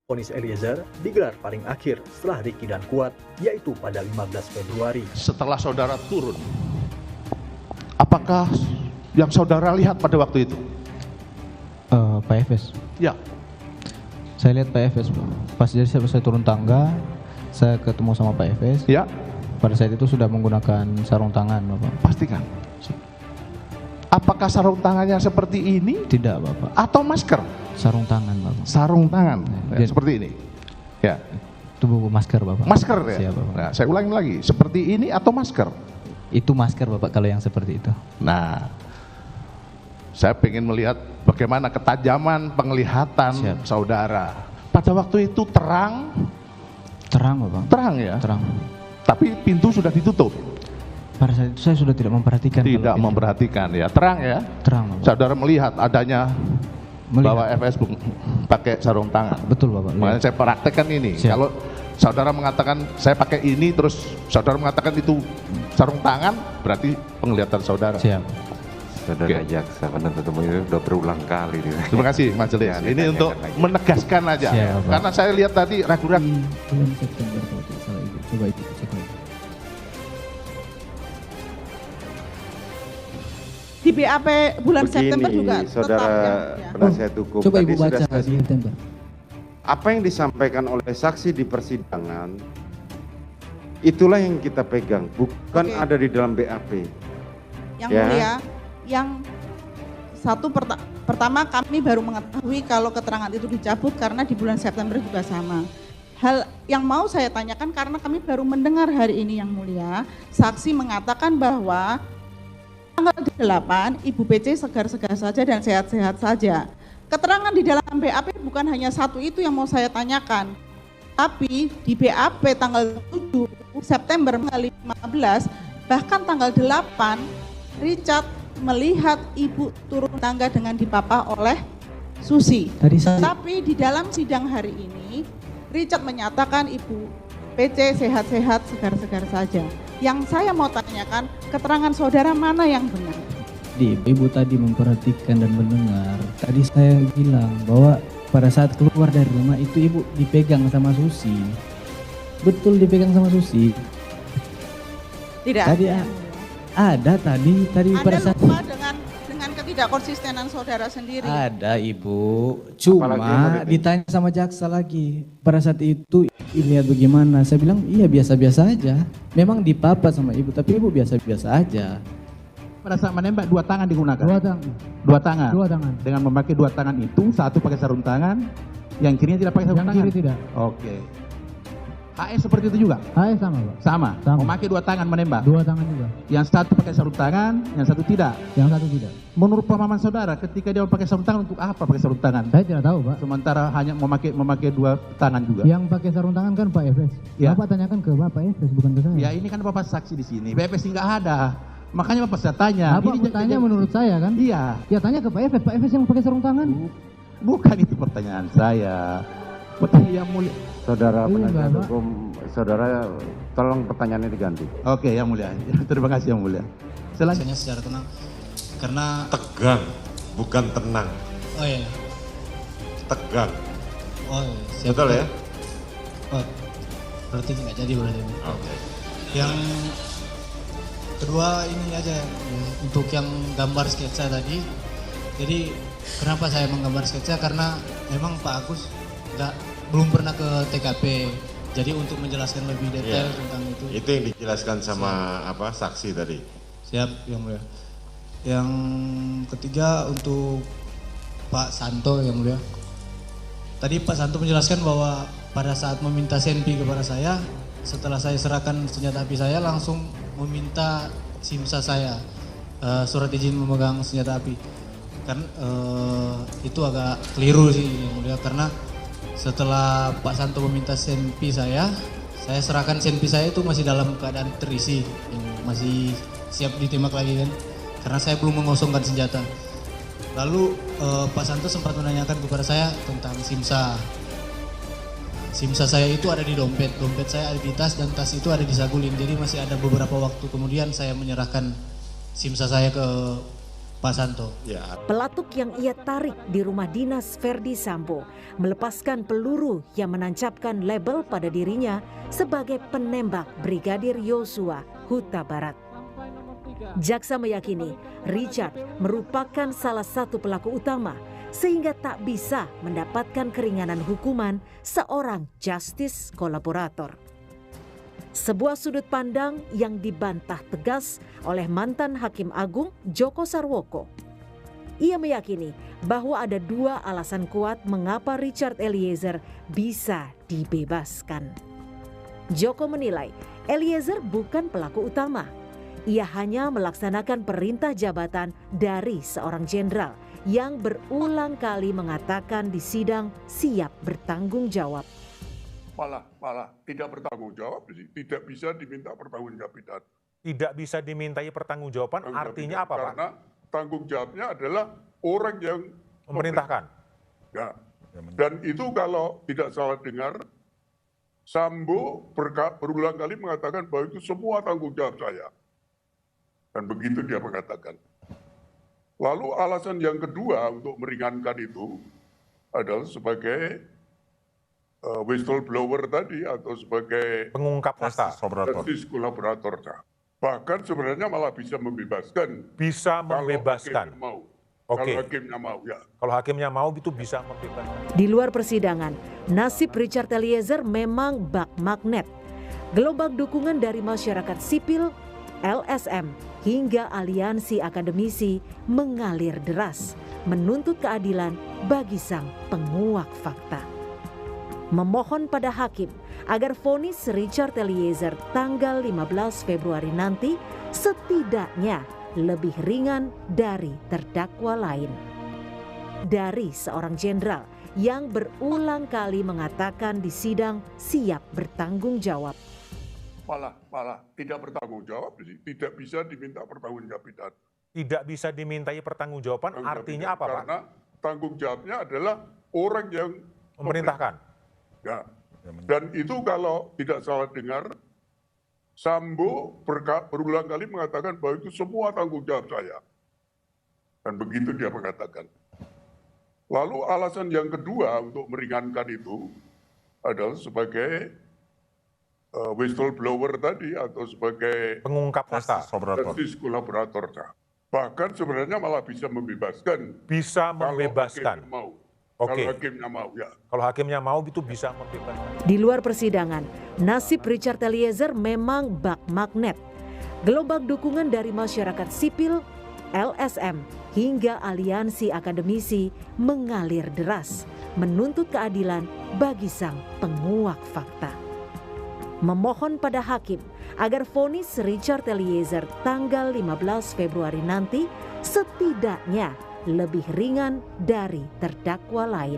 Vonis Eliezer digelar paling akhir setelah Ricky dan Kuat, yaitu pada 15 Februari. Setelah saudara turun, apakah yang saudara lihat pada waktu itu? Pak Efes. Ya. Saya lihat Pak Efes, Pak. Pas jadi saya turun tangga, saya ketemu sama Pak Efes. Ya. Pada saat itu sudah menggunakan sarung tangan, Bapak. Pastikan. Apakah sarung tangannya seperti ini? Tidak, Bapak. Atau masker? Sarung tangan, Bapak. Sarung tangan, Ya. seperti ini. Ya. Itu masker, Bapak. Masker ya. Siap, Bapak. Nah, saya ulangi lagi, seperti ini atau masker? Itu masker, Bapak, kalau yang seperti itu. Nah, saya ingin melihat bagaimana ketajaman penglihatan Siap. saudara. Pada waktu itu terang, Terang, Bapak. terang ya. Terang. Tapi pintu sudah ditutup. Pada saat itu saya sudah tidak memperhatikan. Tidak kalau itu. memperhatikan ya. Terang ya. Terang, Bapak. Saudara melihat adanya bahwa Melihat. FS pakai sarung tangan. Betul, Bapak. Makanya Lihat. saya praktekkan ini. Siap. Kalau saudara mengatakan saya pakai ini, terus saudara mengatakan itu sarung tangan, berarti penglihatan saudara. Siap. Saudara Oke. jaksa penuntut umum itu sudah berulang kali. Terima kasih majelis. Ya, Ini ditanyakan untuk lagi. menegaskan aja. Siap, Pak. Karena saya lihat tadi ragu-ragu. Bulan September kalau tidak salah Ibu. Coba Ibu cek lagi. Di BAP bulan September juga Saudara tetap ya. penasihat hukum, Coba tadi Ibu sudah baca saya- di September. apa yang disampaikan oleh saksi di persidangan, itulah yang kita pegang, bukan Oke. ada di dalam BAP. Yang Ya. mulia, yang satu pertama kami baru mengetahui kalau keterangan itu dicabut karena di bulan September juga sama. Hal yang mau saya tanyakan karena kami baru mendengar hari ini yang mulia, saksi mengatakan bahwa tanggal 8 Ibu PC segar-segar saja dan sehat-sehat saja. Keterangan di dalam BAP bukan hanya satu itu yang mau saya tanyakan. Tapi di BAP tanggal 7 September 15 bahkan tanggal 8 Richard melihat ibu turun tangga dengan dipapah oleh Susi. Tadi saya Tapi di dalam sidang hari ini Richard menyatakan ibu PC sehat-sehat, segar-segar saja. Yang saya mau tanyakan, keterangan saudara mana yang benar? Ibu tadi memperhatikan dan mendengar. Tadi saya bilang bahwa pada saat keluar dari rumah itu Ibu dipegang sama Susi. Betul dipegang sama Susi. Tidak Tadi ada. ada tadi pada Anda saat lupa dengan ketidakkonsistenan saudara sendiri. ada Ibu. Apalagi Cuma mau ditanya sama jaksa lagi. Pada saat itu lihat bagaimana. Saya bilang iya biasa-biasa aja. Memang dipapa sama Ibu tapi Ibu biasa-biasa aja. Pada saat menembak dua tangan digunakan. Dua tangan. Dua tangan. Dengan memakai dua tangan itu, satu pakai sarung tangan, yang kirinya tidak pakai sarung tangan. tidak. Oke. HS seperti itu juga? HS sama Pak. Sama. Sama. Memakai dua tangan menembak. Dua tangan juga. Yang satu pakai sarung tangan, yang satu tidak. Yang satu tidak. Menurut pemahaman saudara, ketika dia pakai sarung tangan untuk apa pakai sarung tangan? Saya tidak tahu Pak. Sementara hanya memakai dua tangan juga. Yang pakai sarung tangan kan Pak Efes. Ya. Bapak tanyakan ke Bapak Efes bukan ke saya. Ya ini kan Bapak saksi di sini. BPS nggak ada. Makanya Bapak saya tanya. Bapak Ini tanya menurut saya kan? Iya. Ya tanya ke Pak Efes. Pak Efes yang pakai sarung tangan. Bukan itu pertanyaan saya. Pertanyaan yang mulia. Saudara Iya, penasihat Bapak. hukum, saudara tolong pertanyaannya diganti. Oke, yang mulia. Terima kasih yang mulia. Selanjutnya. Biasanya secara tenang karena Tegang, bukan tenang. oh iya Tegang. oh iya, siap. Betul ya? Oh, berarti nggak jadi berarti. Oke. Yang kedua ini aja ya, untuk yang gambar sketsa tadi. Jadi kenapa saya menggambar sketsa karena memang Pak Agus belum pernah ke TKP. Jadi untuk menjelaskan lebih detail Iya. tentang itu. Itu yang dijelaskan sama saksi tadi. Siap, yang mulia. Yang ketiga untuk Pak Santo yang mulia. Tadi Pak Santo menjelaskan bahwa pada saat meminta senpi kepada saya, setelah saya serahkan senjata api saya langsung meminta simsa saya, surat izin memegang senjata api. Kan itu agak keliru sih yang mulia karena setelah Pak Santo meminta senpi saya serahkan senpi saya itu masih dalam keadaan terisi, yang masih siap ditembak lagi kan, karena saya belum mengosongkan senjata. Lalu Pak Santo sempat menanyakan kepada saya tentang simsa. Simsa saya itu ada di dompet saya ada di tas dan tas itu ada di saguling. Jadi masih ada beberapa waktu kemudian saya menyerahkan simsa saya ke Pak Santo. Ya. Pelatuk yang ia tarik di rumah dinas Verdi Sambo melepaskan peluru yang menancapkan label pada dirinya sebagai penembak Brigadir Yosua Huta Barat. Jaksa meyakini Richard merupakan salah satu pelaku utama sehingga tak bisa mendapatkan keringanan hukuman seorang justice kolaborator. Sebuah sudut pandang yang dibantah tegas oleh mantan Hakim Agung Joko Sarwoko. Ia meyakini bahwa ada dua alasan kuat mengapa Richard Eliezer bisa dibebaskan. Joko menilai Eliezer bukan pelaku utama. Ia hanya melaksanakan perintah jabatan dari seorang jenderal yang berulang kali mengatakan di sidang siap bertanggung jawab. Malah tidak bertanggung jawab, tidak bisa diminta pertanggungjawaban. Tidak bisa dimintai pertanggungjawaban artinya apa, Pak? Karena tanggung jawabnya adalah orang yang memerintahkan. Ya. Dan itu kalau tidak salah dengar, Sambo berulang kali mengatakan bahwa itu semua tanggung jawab saya. Dan begitu dia mengatakan. Lalu alasan yang kedua untuk meringankan itu adalah sebagai whistleblower tadi atau sebagai pengungkap fakta, justice kolaborator. Bahkan sebenarnya malah bisa membebaskan. Bisa membebaskan. Kalau hakimnya mau, ya. Kalau hakimnya mau itu bisa membebaskan. Di luar persidangan, nasib Richard Eliezer memang bak magnet. Gelombang dukungan dari masyarakat sipil, LSM, hingga aliansi akademisi mengalir deras, menuntut keadilan bagi sang penguak fakta. Memohon pada hakim agar vonis Richard Eliezer tanggal 15 Februari nanti setidaknya lebih ringan dari terdakwa lain. Dari seorang jenderal yang berulang kali mengatakan di sidang siap bertanggung jawab. Malah tidak bertanggung jawab, tidak bisa diminta pertanggungjawaban. Tidak bisa dimintai pertanggungjawaban artinya apa, Pak? Karena tanggung jawabnya adalah orang yang memerintahkan. Ya. Dan itu kalau tidak salah dengar, Sambo berulang kali mengatakan bahwa itu semua tanggung jawab saya. Dan begitu dia mengatakan. Lalu alasan yang kedua untuk meringankan itu adalah sebagai whistleblower tadi atau sebagai pengungkap fakta, justice kolaborator. Bahkan sebenarnya malah bisa membebaskan. Bisa membebaskan. Kalau hakimnya mau, ya. Kalau hakimnya mau itu bisa membebaskan. Di luar persidangan, nasib Richard Eliezer memang bak magnet. Gelombang dukungan dari masyarakat sipil, LSM, hingga aliansi akademisi mengalir deras, menuntut keadilan bagi sang penguak fakta. Memohon pada hakim agar vonis Richard Eliezer tanggal 15 Februari nanti setidaknya lebih ringan dari terdakwa lain.